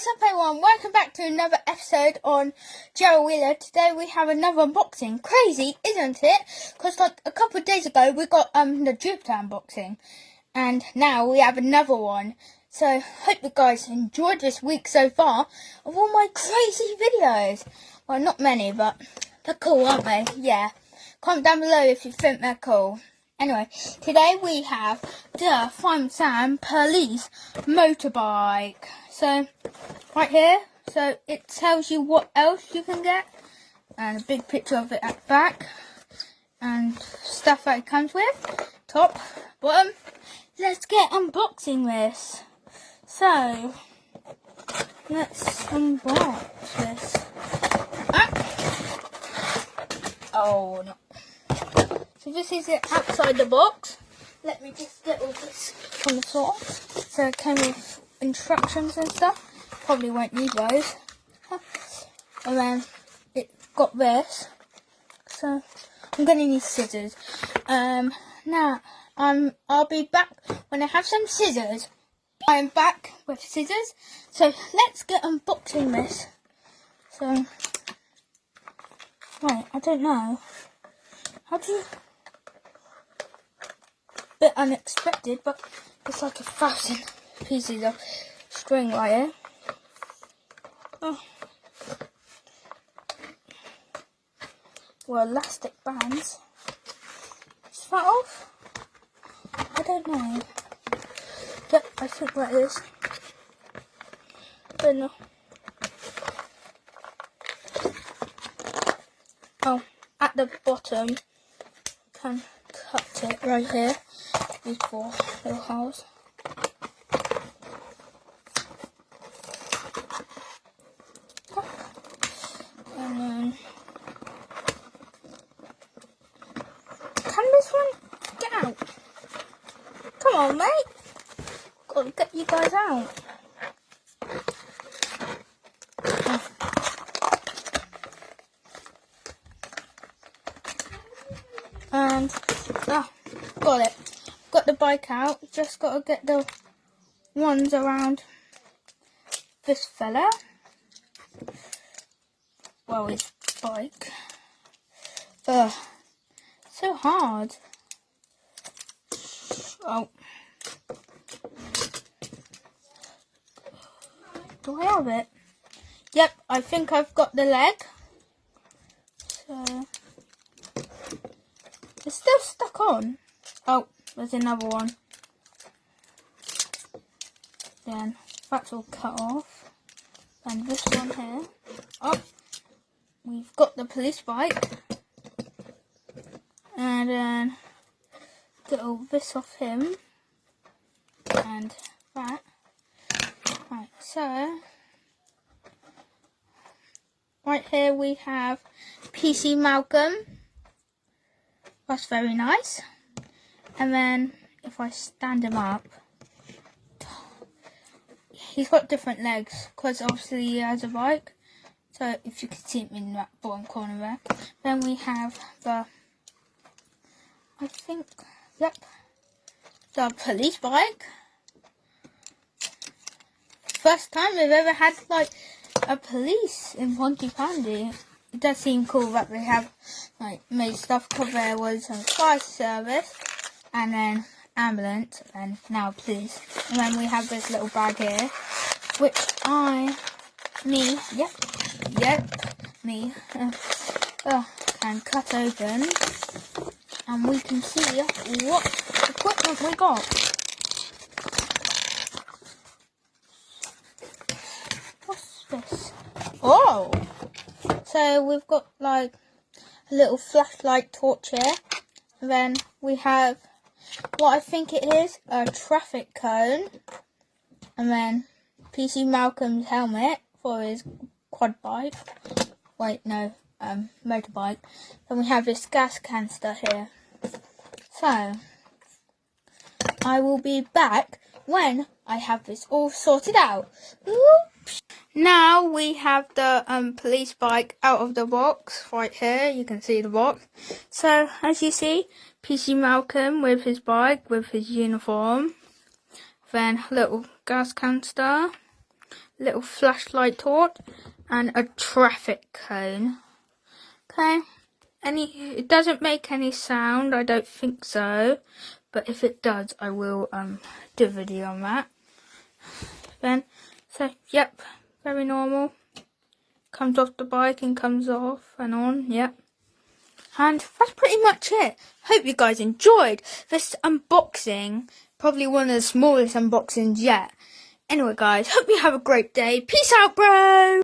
What's up everyone, welcome back to another episode on Gerald Wheeler. Today we have another unboxing. Crazy, isn't it? Because like a couple of days ago we got the Jupiter unboxing. And now we have another one. So hope you guys enjoyed this week so far of all my crazy videos. Well, not many, but they're cool, aren't they? Yeah. Comment down below if you think they're cool. Anyway, today we have the fireman police motorbike. So, right here, so it tells you what else you can get. And a big picture of it at the back. And stuff that it comes with. Top, bottom. Let's get unboxing this. So, let's unbox this. Oh, no. So this is it outside the box. Let me just get all this from the top. So it came with instructions and stuff. Probably won't need those. And then it got this. So I'm gonna need scissors. Now I'll be back when I have some scissors. I'm back with scissors. So let's get unboxing this. So right, I don't know. How do you? Bit unexpected, but it's like 1,000 pieces of string right here. Oh. Well, elastic bands. Is that off? I don't know. Yep, I think that is. Don't know. Oh, at the bottom, can cut it right here. These 4 little holes. And then, can this one get out? Come on, mate. Gotta get you guys out. And got it. Got the bike out. Just gotta get the ones around this fella. Well, his bike. So hard. Oh. Do I have it? Yep, I think I've got the leg. So it's still stuck on. Oh, there's another one. Then that's all cut off. And this one here. Oh, we've got the police bike. And then get all this off him. And that. Right, so right here we have PC Malcom. That's very nice. And then if I stand him up, he's got different legs because obviously he has a bike. So if you can see him in that bottom corner there. Then we have the, I think, yep, the police bike. First time we've ever had like a police in Ponty Pandy. It does seem cool that they have like made stuff because there was a fire service and then ambulance and now police. And then we have this little bag here, which me can cut open and we can see what equipment we got. What's this? Oh! So we've got like a little flashlight torch here. And then we have what I think it is, a traffic cone. And then PC Malcolm's helmet for his quad bike. Wait, no, motorbike. Then we have this gas canister here. So, I will be back when I have this all sorted out. Whoops. Now we have the police bike out of the box right here. You can see the box. So as you see, PC Malcom with his bike, with his uniform. Then little gas canister, little flashlight torch, and a traffic cone. Okay, it doesn't make any sound, I don't think so, but if it does, I will do a video on that. Then, so yep, very normal. Comes off the bike and comes off and on, yep. And that's pretty much it. Hope you guys enjoyed this unboxing. Probably one of the smallest unboxings yet. Anyway guys, hope you have a great day. Peace out, bro!